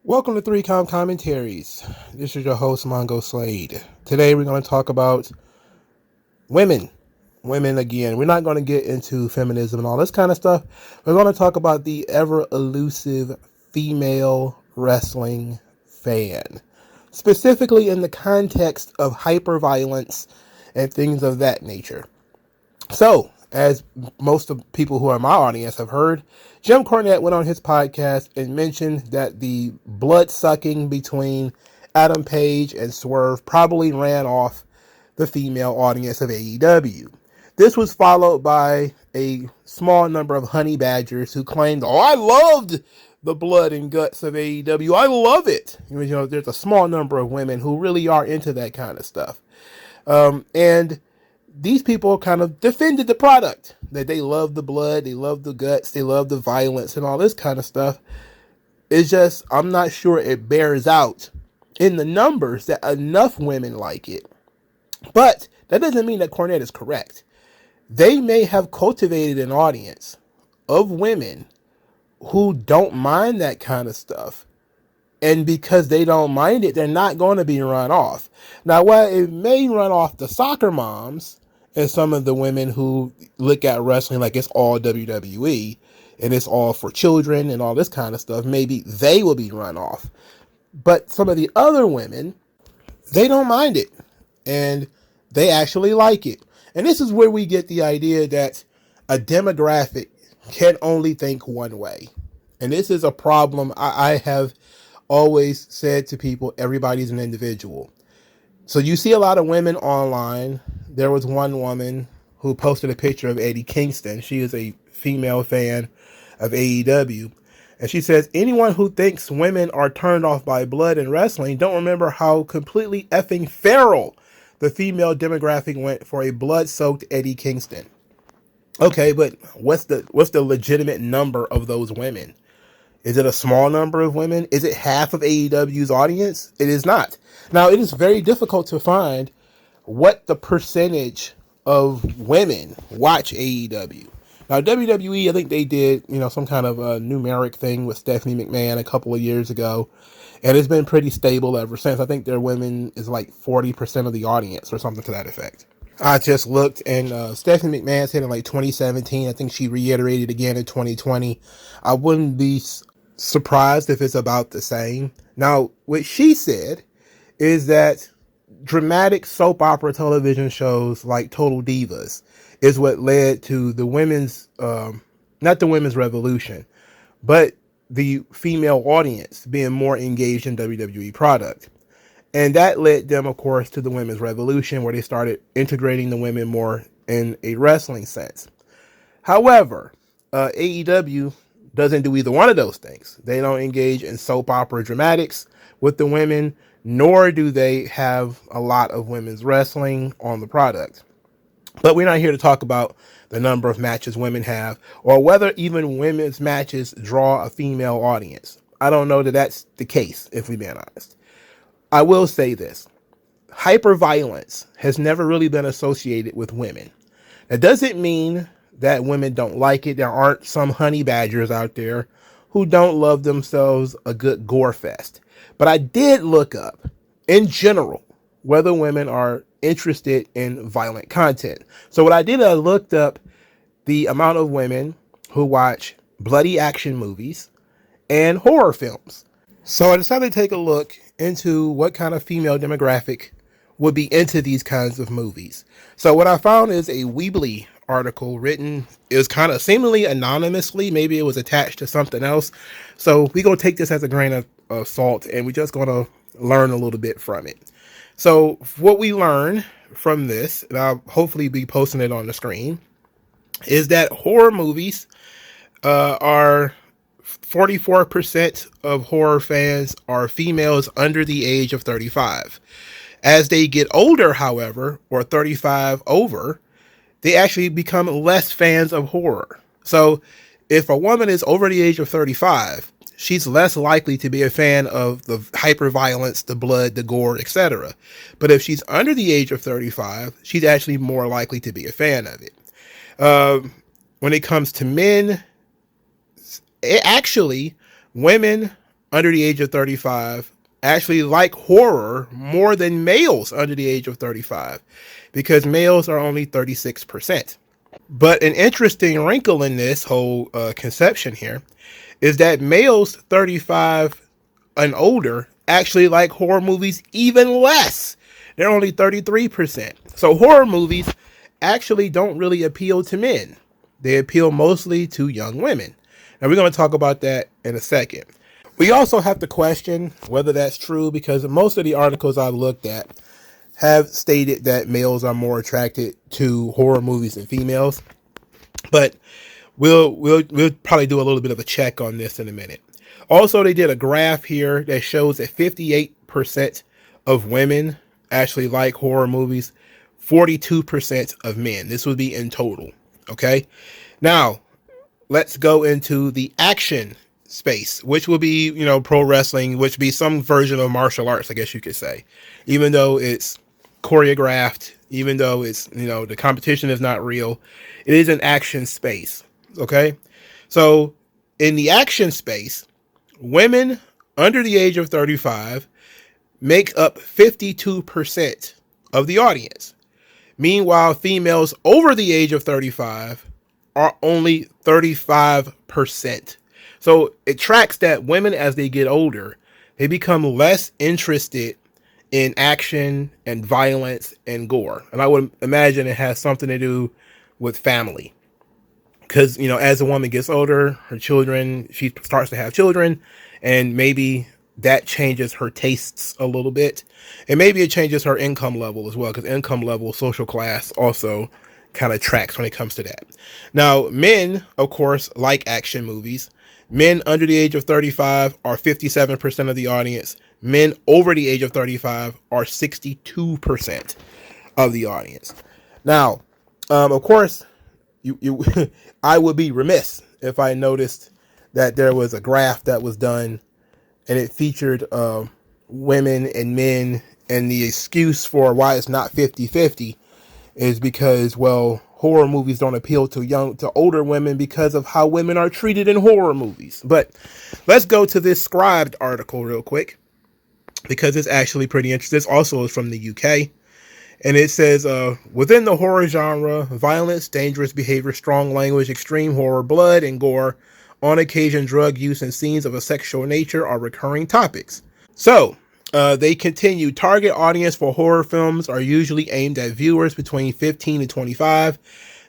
Welcome to 3Com Commentaries. This is your host, MagMongoSlade. Today we're going to talk about women. Women again. We're not going to get into feminism and all this kind of stuff. We're going to talk about the ever-elusive female wrestling fan. Specifically in the context of hyper-violence and things of that nature. So, as most of the people who are my audience have heard, Jim Cornette went on his podcast and mentioned that the blood-sucking between Adam Page and Swerve probably ran off the female audience of AEW. This was followed by a small number of honey badgers who claimed, "Oh, I loved the blood and guts of AEW. I love it." You know, there's a small number of women who really are into that kind of stuff. And these people kind of defended the product, that they love the blood, they love the guts, they love the violence and all this kind of stuff. It's just, I'm not sure it bears out in the numbers that enough women like it. But that doesn't mean that Cornette is correct. They may have cultivated an audience of women who don't mind that kind of stuff. And because they don't mind it, they're not going to be run off. Now, while it may run off the soccer moms and some of the women who look at wrestling like it's all WWE and it's all for children and all this kind of stuff, maybe they will be run off. But some of the other women, they don't mind it. And they actually like it. And this is where we get the idea that a demographic can only think one way. And this is a problem I have always said to people: everybody's an individual. So you see a lot of women online. There was one woman who posted a picture of Eddie Kingston. She is a female fan of AEW. And she says, anyone who thinks women are turned off by blood in wrestling don't remember how completely effing feral the female demographic went for a blood-soaked Eddie Kingston. Okay, but what's the legitimate number of those women? Is it a small number of women? Is it half of AEW's audience? It is not. Now, it is very difficult to find what the percentage of women watch AEW. Now, WWE, I think they did, some kind of a numeric thing with Stephanie McMahon a couple of years ago, and it's been pretty stable ever since. I think their women is like 40% of the audience or something to that effect. I just looked, and Stephanie McMahon said in like 2017. I think she reiterated again in 2020. I wouldn't be surprised if it's about the same. Now, what she said is that dramatic soap opera television shows like Total Divas is what led to the women's, not the women's revolution, but the female audience being more engaged in WWE product. And that led them, of course, to the women's revolution, where they started integrating the women more in a wrestling sense. However, AEW doesn't do either one of those things. They don't engage in soap opera dramatics with the women, nor do they have a lot of women's wrestling on the product. But we're not here to talk about the number of matches women have, or whether even women's matches draw a female audience. I don't know that that's the case, if we're being honest. I will say this: hyperviolence has never really been associated with women. That doesn't mean that women don't like it. There aren't some honey badgers out there who don't love themselves a good gore fest. But I did look up, in general, whether women are interested in violent content. So what I did, I looked up the amount of women who watch bloody action movies and horror films. So I decided to take a look into what kind of female demographic would be into these kinds of movies. So what I found is a Weebly article written, it was kind of seemingly anonymously. Maybe it was attached to something else. So we're going to take this as a grain of salt, and we're just going to learn a little bit from it. So what we learn from this, and I'll hopefully be posting it on the screen, is that horror movies are 44% of horror fans are females under the age of 35. As they get older, however, or 35 over, they actually become less fans of horror. So if a woman is over the age of 35, she's less likely to be a fan of the hyper-violence, the blood, the gore, etc. But if she's under the age of 35, she's actually more likely to be a fan of it. When it comes to men, women under the age of 35 actually like horror more than males under the age of 35, because males are only 36%. But an interesting wrinkle in this whole conception here is that males 35 and older actually like horror movies even less. They're only 33%. So horror movies actually don't really appeal to men. They appeal mostly to young women. Now we're going to talk about that in a second. We also have to question whether that's true, because most of the articles I've looked at have stated that males are more attracted to horror movies than females. But we'll probably do a little bit of a check on this in a minute. Also, they did a graph here that shows that 58% of women actually like horror movies, 42% of men. This would be in total. Okay. Now, let's go into the action space, which will be, pro wrestling, which would be some version of martial arts, I guess you could say. Even though it's choreographed, even though it's, the competition is not real, it is an action space. Okay. So in the action space, women under the age of 35 make up 52% of the audience. Meanwhile, females over the age of 35 are only 35%. So it tracks that women, as they get older, they become less interested in action and violence and gore. And I would imagine it has something to do with family. Because, as a woman gets older, her children, she starts to have children, and maybe that changes her tastes a little bit. And maybe it changes her income level as well, because income level, social class also kind of tracks when it comes to that. Now, men, of course, like action movies. Men under the age of 35 are 57% of the audience. Men over the age of 35 are 62% of the audience. Now, of course, you I would be remiss if I noticed that there was a graph that was done and it featured women and men, and the excuse for why it's not 50-50 is because, well, horror movies don't appeal to older women because of how women are treated in horror movies. But let's go to this Scribed article real quick, because it's actually pretty interesting. This also is from the UK. And it says, within the horror genre, violence, dangerous behavior, strong language, extreme horror, blood, and gore, on occasion drug use, and scenes of a sexual nature are recurring topics. So, they continue. Target audience for horror films are usually aimed at viewers between 15 and 25.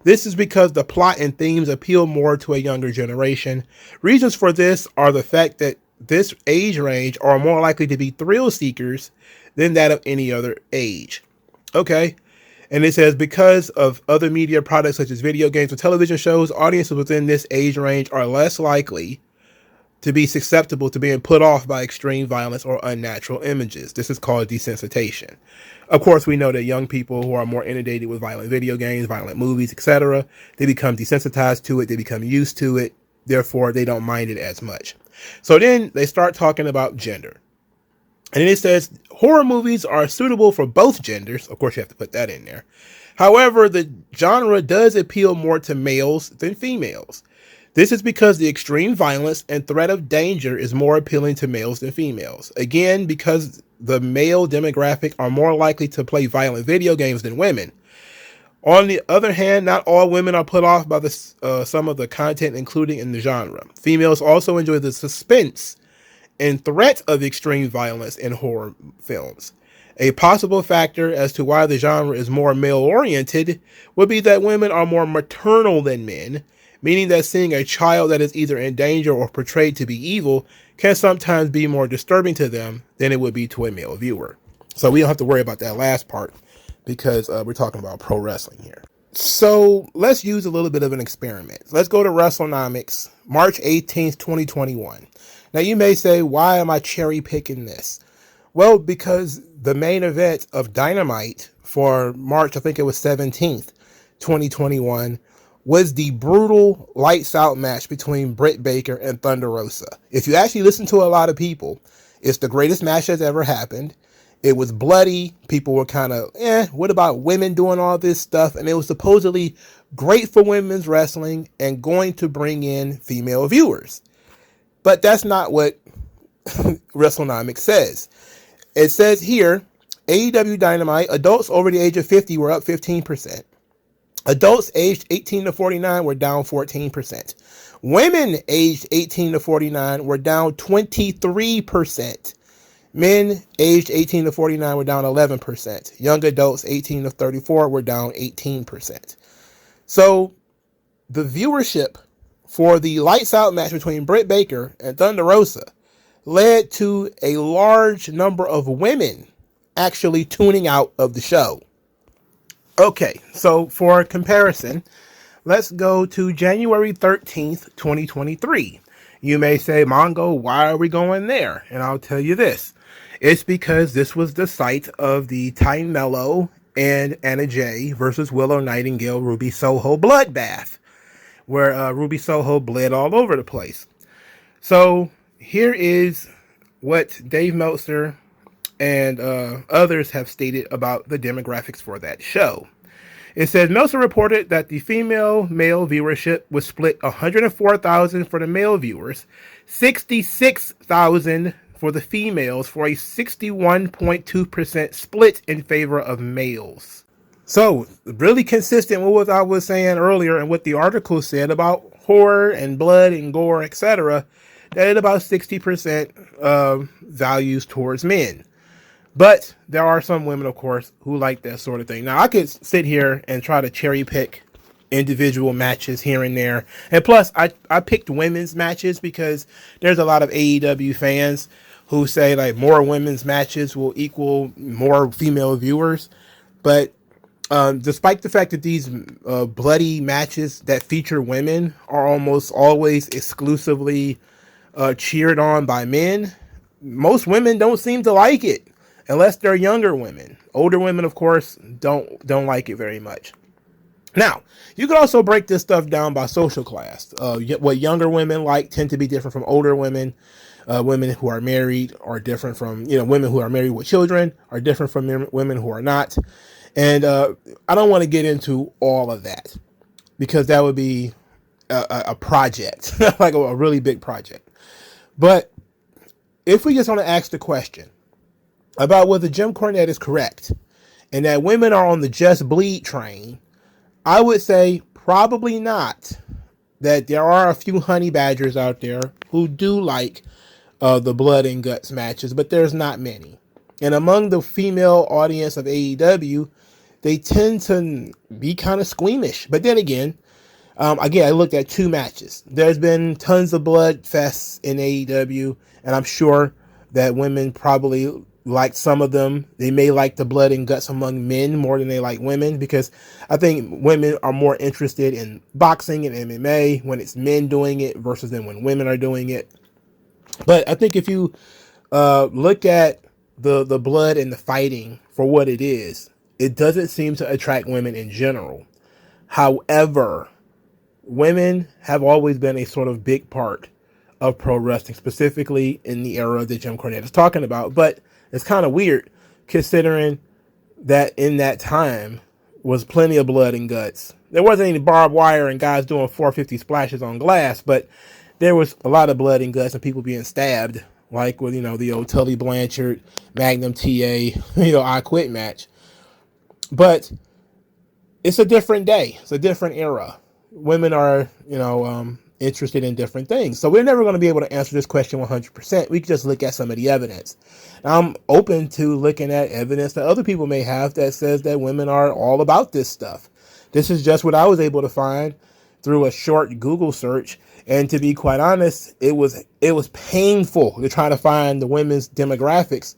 This is because the plot and themes appeal more to a younger generation. Reasons for this are the fact that this age range are more likely to be thrill seekers than that of any other age. Okay. And it says, because of other media products such as video games and television shows, audiences within this age range are less likely to be susceptible to being put off by extreme violence or unnatural images. This is called desensitization. Of course, we know that young people who are more inundated with violent video games, violent movies, etc., they become desensitized to it. They become used to it. Therefore, they don't mind it as much. So then they start talking about gender. And then it says, horror movies are suitable for both genders. Of course, you have to put that in there. However, the genre does appeal more to males than females. This is because the extreme violence and threat of danger is more appealing to males than females. Again, because the male demographic are more likely to play violent video games than women. On the other hand, not all women are put off by some of the content included in the genre. Females also enjoy the suspense and threat of extreme violence in horror films. A possible factor as to why the genre is more male-oriented would be that women are more maternal than men, meaning that seeing a child that is either in danger or portrayed to be evil can sometimes be more disturbing to them than it would be to a male viewer. So we don't have to worry about that last part, because we're talking about pro wrestling here. So let's use a little bit of an experiment. Let's go to WrestleNomics, March 18th, 2021. Now you may say, why am I cherry picking this? Well, because the main event of Dynamite for March, I think it was 17th, 2021, was the brutal lights out match between Britt Baker and Thunder Rosa. If you actually listen to a lot of people, it's the greatest match that's ever happened. It was bloody. People were kind of, what about women doing all this stuff? And it was supposedly great for women's wrestling and going to bring in female viewers. But that's not what WrestleNomics says. It says here, AEW Dynamite, adults over the age of 50 were up 15%. Adults aged 18 to 49 were down 14%. Women aged 18 to 49 were down 23%. Men aged 18 to 49 were down 11%. Young adults 18 to 34 were down 18%. So the viewership for the lights out match between Britt Baker and Thunder Rosa led to a large number of women actually tuning out of the show. Okay, so for comparison, let's go to January 13th, 2023. You may say, Mongo, why are we going there? And I'll tell you this. It's because this was the site of the Ty Mello and Anna Jay versus Willow Nightingale Ruby Soho bloodbath, where Ruby Soho bled all over the place. So here is what Dave Meltzer and others have stated about the demographics for that show. It says, Meltzer reported that the female-male viewership was split 104,000 for the male viewers, 66,000 for the females, for a 61.2% split in favor of males. So, really consistent with what I was saying earlier and what the article said about horror and blood and gore, etc., that about 60% values towards men. But there are some women, of course, who like that sort of thing. Now, I could sit here and try to cherry pick individual matches here and there. And plus, I picked women's matches because there's a lot of AEW fans who say like more women's matches will equal more female viewers. But despite the fact that these bloody matches that feature women are almost always exclusively cheered on by men, most women don't seem to like it. Unless they're younger women. Older women, of course, don't like it very much. Now, you can also break this stuff down by social class. What younger women like tend to be different from older women. Women who are married are different from, women who are married with children are different from women who are not. And I don't want to get into all of that because that would be a project, like a really big project. But if we just want to ask the question about whether Jim Cornette is correct and that women are on the just bleed train, I would say probably not. That there are a few honey badgers out there who do like the blood and guts matches, but there's not many. And among the female audience of AEW, they tend to be kind of squeamish. But then again, I looked at two matches. There's been tons of blood fests in AEW, and I'm sure that women probably like some of them. They may like the blood and guts among men more than they like women, because I think women are more interested in boxing and MMA when it's men doing it versus than when women are doing it. But I think if you look at the blood and the fighting for what it is, it doesn't seem to attract women in general. However, women have always been a sort of big part of pro wrestling, specifically in the era that Jim Cornette is talking about. But it's kind of weird considering that in that time was plenty of blood and guts. There wasn't any barbed wire and guys doing 450 splashes on glass, but there was a lot of blood and guts and people being stabbed, like with, the old Tully Blanchard, Magnum TA, I Quit match. But it's a different day. It's a different era. Women are, interested in different things. So we're never going to be able to answer this question 100%. We can just look at some of the evidence. I'm open to looking at evidence that other people may have that says that women are all about this stuff. This is just what I was able to find through a short Google search. And to be quite honest, it was painful to try to find the women's demographics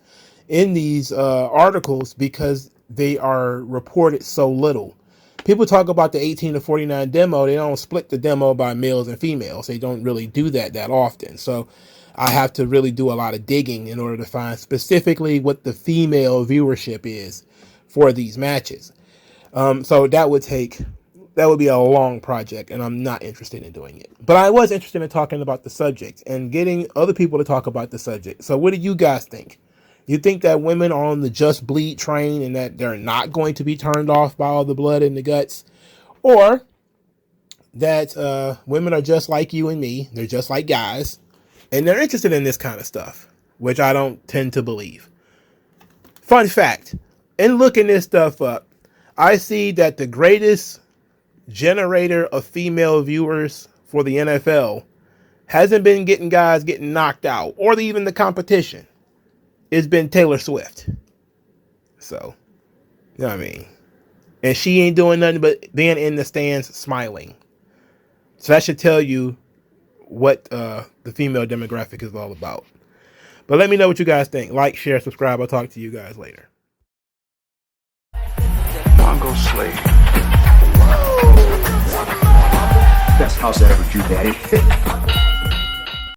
in these articles because they are reported so little. People talk about the 18 to 49 demo. They don't split the demo by males and females. They don't really do that often. So I have to really do a lot of digging in order to find specifically what the female viewership is for these matches. So that would be a long project, and I'm not interested in doing it. But I was interested in talking about the subject and getting other people to talk about the subject. So what do you guys think? You think that women are on the just bleed train and that they're not going to be turned off by all the blood and the guts? Or that women are just like you and me, they're just like guys, and they're interested in this kind of stuff? which I don't tend to believe. Fun fact, in looking this stuff up, I see that the greatest generator of female viewers for the NFL hasn't been getting guys getting knocked out or even the competition. It's been Taylor Swift. So, you know what I mean? And she ain't doing nothing but being in the stands smiling. So that should tell you what the female demographic is all about. But let me know what you guys think. Like, share, subscribe. I'll talk to you guys later. MagMongoSlade. Best house I ever drew, daddy.